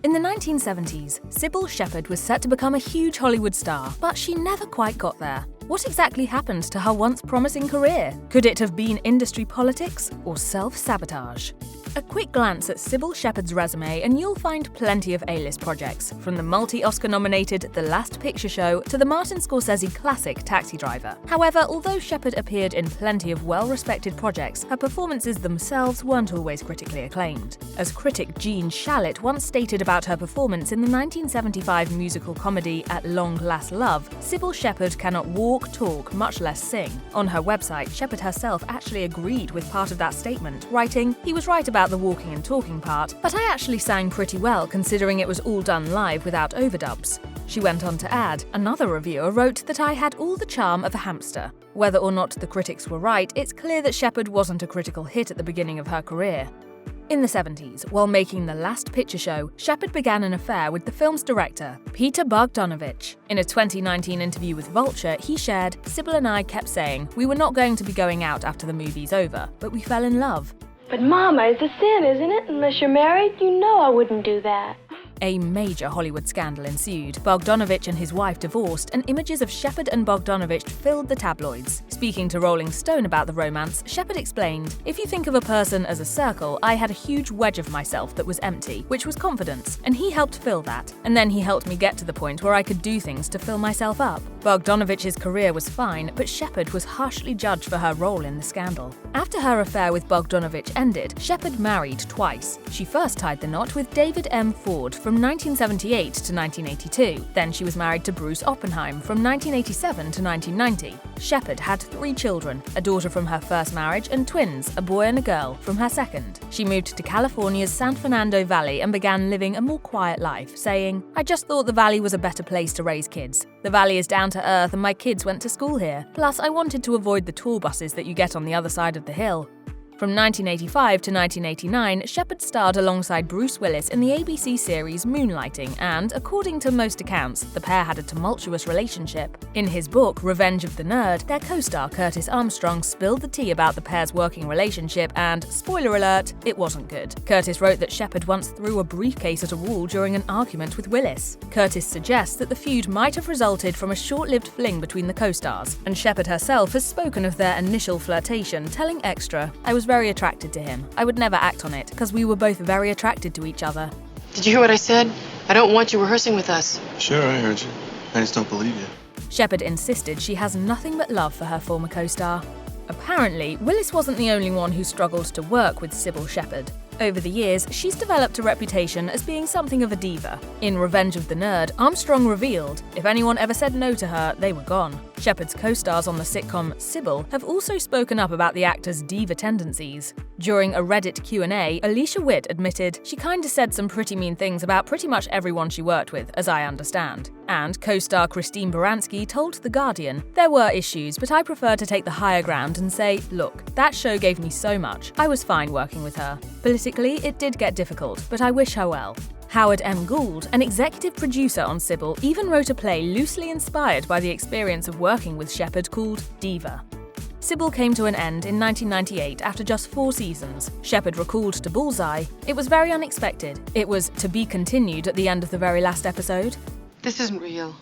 In the 1970s, Cybill Shepherd was set to become a huge Hollywood star, but she never quite got there. What exactly happened to her once promising career? Could it have been industry politics or self-sabotage? A quick glance at Cybill Shepherd's resume and you'll find plenty of A-list projects, from the multi-Oscar-nominated The Last Picture Show to the Martin Scorsese classic Taxi Driver. However, although Shepherd appeared in plenty of well-respected projects, her performances themselves weren't always critically acclaimed. As critic Gene Shalit once stated about her performance in the 1975 musical comedy At Long Last Love, Cybill Shepherd cannot walk, talk, much less sing. On her website, Shepherd herself actually agreed with part of that statement, writing, "He was right about the walking and talking part, but I actually sang pretty well considering it was all done live without overdubs." She went on to add, "Another reviewer wrote that I had all the charm of a hamster." Whether or not the critics were right, it's clear that Shepherd wasn't a critical hit at the beginning of her career. In the 70s, while making The Last Picture Show, Shepherd began an affair with the film's director, Peter Bogdanovich. In a 2019 interview with Vulture, he shared, "Cybill and I kept saying we were not going to be going out after the movie's over, but we fell in love." But Mama, it's a sin, isn't it? Unless you're married, you know I wouldn't do that. A major Hollywood scandal ensued. Bogdanovich and his wife divorced, and images of Shepherd and Bogdanovich filled the tabloids. Speaking to Rolling Stone about the romance, Shepherd explained, "If you think of a person as a circle, I had a huge wedge of myself that was empty, which was confidence, and he helped fill that. And then he helped me get to the point where I could do things to fill myself up." Bogdanovich's career was fine, but Shepherd was harshly judged for her role in the scandal. After her affair with Bogdanovich ended, Shepherd married twice. She first tied the knot with David M. Ford from 1978 to 1982. Then she was married to Bruce Oppenheim from 1987 to 1990. Shepherd had 3 children, a daughter from her first marriage and twins, a boy and a girl, from her second. She moved to California's San Fernando Valley and began living a more quiet life, saying, "I just thought the Valley was a better place to raise kids. The Valley is down to earth and my kids went to school here. Plus, I wanted to avoid the tour buses that you get on the other side of the hill." From 1985 to 1989, Shepherd starred alongside Bruce Willis in the ABC series Moonlighting, and, according to most accounts, the pair had a tumultuous relationship. In his book, Revenge of the Nerd, their co-star Curtis Armstrong spilled the tea about the pair's working relationship and, spoiler alert, it wasn't good. Curtis wrote that Shepherd once threw a briefcase at a wall during an argument with Willis. Curtis suggests that the feud might have resulted from a short-lived fling between the co-stars, and Shepherd herself has spoken of their initial flirtation, telling Extra, "I was very attracted to him. I would never act on it, because we were both very attracted to each other." Did you hear what I said? I don't want you rehearsing with us. Sure, I heard you. I just don't believe you. Shepherd insisted she has nothing but love for her former co-star. Apparently, Willis wasn't the only one who struggled to work with Cybill Shepherd. Over the years, she's developed a reputation as being something of a diva. In Revenge of the Nerd, Armstrong revealed, if anyone ever said no to her, they were gone. Shepherd's co-stars on the sitcom Cybill have also spoken up about the actor's diva tendencies. During a Reddit Q&A, Alicia Witt admitted, "She kinda said some pretty mean things about pretty much everyone she worked with, as I understand." And co-star Christine Baranski told The Guardian, "There were issues, but I prefer to take the higher ground and say, look, that show gave me so much. I was fine working with her. Politically, it did get difficult, but I wish her well." Howard M. Gould, an executive producer on Cybill, even wrote a play loosely inspired by the experience of working with Shepherd called Diva. Cybill came to an end in 1998 after just 4 seasons. Shepherd recalled to Bullseye, "It was very unexpected. It was to be continued at the end of the very last episode." This isn't real.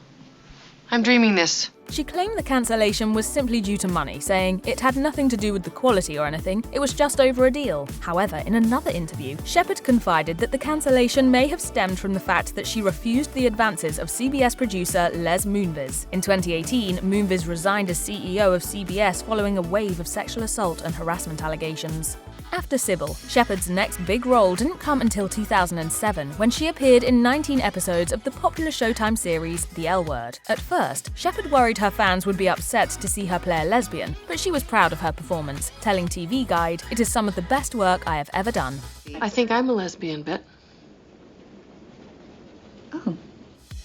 I'm dreaming this. She claimed the cancellation was simply due to money, saying it had nothing to do with the quality or anything, it was just over a deal. However, in another interview, Shepherd confided that the cancellation may have stemmed from the fact that she refused the advances of CBS producer Les Moonves. In 2018, Moonves resigned as CEO of CBS following a wave of sexual assault and harassment allegations. After Cybill, Shepherd's next big role didn't come until 2007, when she appeared in 19 episodes of the popular Showtime series The L Word. At first, Shepherd worried her fans would be upset to see her play a lesbian, but she was proud of her performance, telling TV Guide, "It is some of the best work I have ever done." I think I'm a lesbian, but... Oh.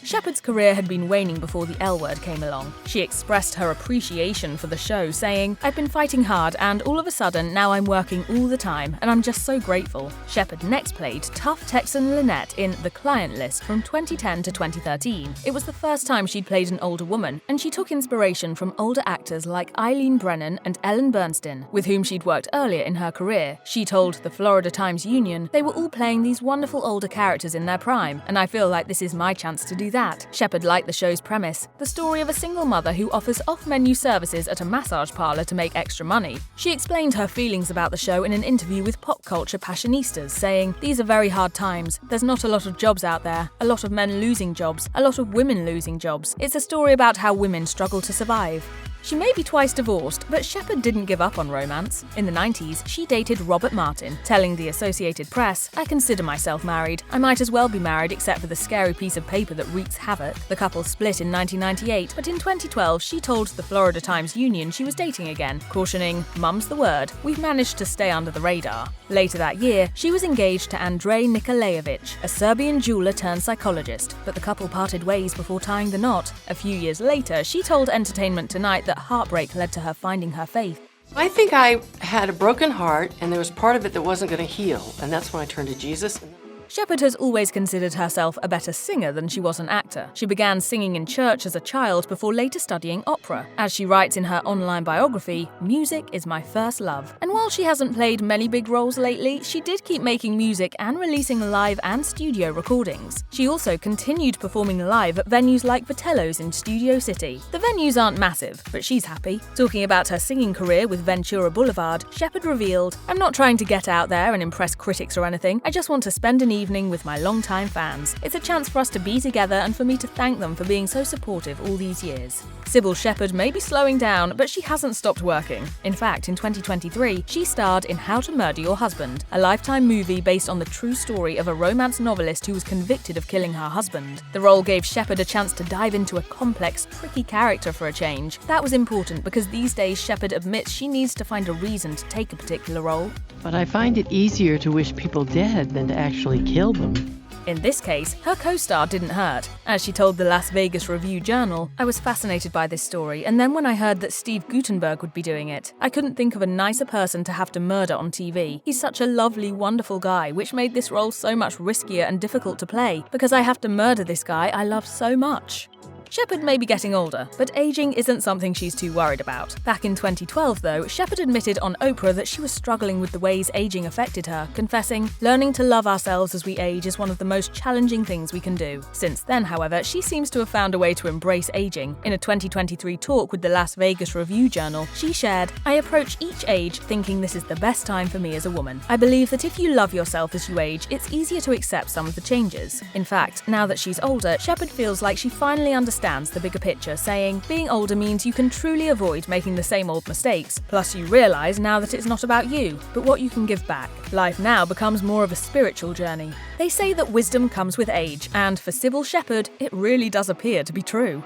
Shepherd's career had been waning before the L Word came along. She expressed her appreciation for the show, saying, "I've been fighting hard and all of a sudden now I'm working all the time and I'm just so grateful." Shepherd next played tough Texan Lynette in The Client List from 2010 to 2013. It was the first time she'd played an older woman, and she took inspiration from older actors like Eileen Brennan and Ellen Bernstein, with whom she'd worked earlier in her career. She told the Florida Times-Union, "They were all playing these wonderful older characters in their prime, and I feel like this is my chance to do that." Shepherd liked the show's premise, the story of a single mother who offers off-menu services at a massage parlor to make extra money. She explained her feelings about the show in an interview with Pop Culture Passionistas, saying, "These are very hard times. There's not a lot of jobs out there, a lot of men losing jobs, a lot of women losing jobs. It's a story about how women struggle to survive." She may be twice divorced, but Shepherd didn't give up on romance. In the 90s, she dated Robert Martin, telling the Associated Press, "I consider myself married. I might as well be married except for the scary piece of paper that wreaks havoc." The couple split in 1998, but in 2012 she told the Florida Times-Union she was dating again, cautioning, "Mum's the word. We've managed to stay under the radar." Later that year, she was engaged to Andrej Nikolajevic, a Serbian jeweler turned psychologist, but the couple parted ways before tying the knot. A few years later, she told Entertainment Tonight that heartbreak led to her finding her faith. I think I had a broken heart, and there was part of it that wasn't going to heal, and that's when I turned to Jesus. Shepherd has always considered herself a better singer than she was an actor. She began singing in church as a child before later studying opera. As she writes in her online biography, "Music is my first love." And while she hasn't played many big roles lately, she did keep making music and releasing live and studio recordings. She also continued performing live at venues like Vitello's in Studio City. The venues aren't massive, but she's happy. Talking about her singing career with Ventura Boulevard, Shepherd revealed, "I'm not trying to get out there and impress critics or anything. I just want to spend an evening with my longtime fans. It's a chance for us to be together and for me to thank them for being so supportive all these years." Cybill Shepherd may be slowing down, but she hasn't stopped working. In fact, in 2023, she starred in How to Murder Your Husband, a Lifetime movie based on the true story of a romance novelist who was convicted of killing her husband. The role gave Shepherd a chance to dive into a complex, tricky character for a change. That was important because these days Shepherd admits she needs to find a reason to take a particular role. But I find it easier to wish people dead than to actually kill them. In this case, her co-star didn't hurt. As she told the Las Vegas Review-Journal, "I was fascinated by this story, and then when I heard that Steve Guttenberg would be doing it, I couldn't think of a nicer person to have to murder on TV. He's such a lovely, wonderful guy, which made this role so much riskier and difficult to play, because I have to murder this guy I love so much." Shepherd may be getting older, but aging isn't something she's too worried about. Back in 2012, though, Shepherd admitted on Oprah that she was struggling with the ways aging affected her, confessing, "Learning to love ourselves as we age is one of the most challenging things we can do." Since then, however, she seems to have found a way to embrace aging. In a 2023 talk with the Las Vegas Review-Journal, she shared, "I approach each age thinking this is the best time for me as a woman. I believe that if you love yourself as you age, it's easier to accept some of the changes." In fact, now that she's older, Shepherd feels like she finally understands the bigger picture, saying, "Being older means you can truly avoid making the same old mistakes. Plus you realise now that it's not about you, but what you can give back. Life now becomes more of a spiritual journey." They say that wisdom comes with age, and for Cybill Shepherd, it really does appear to be true.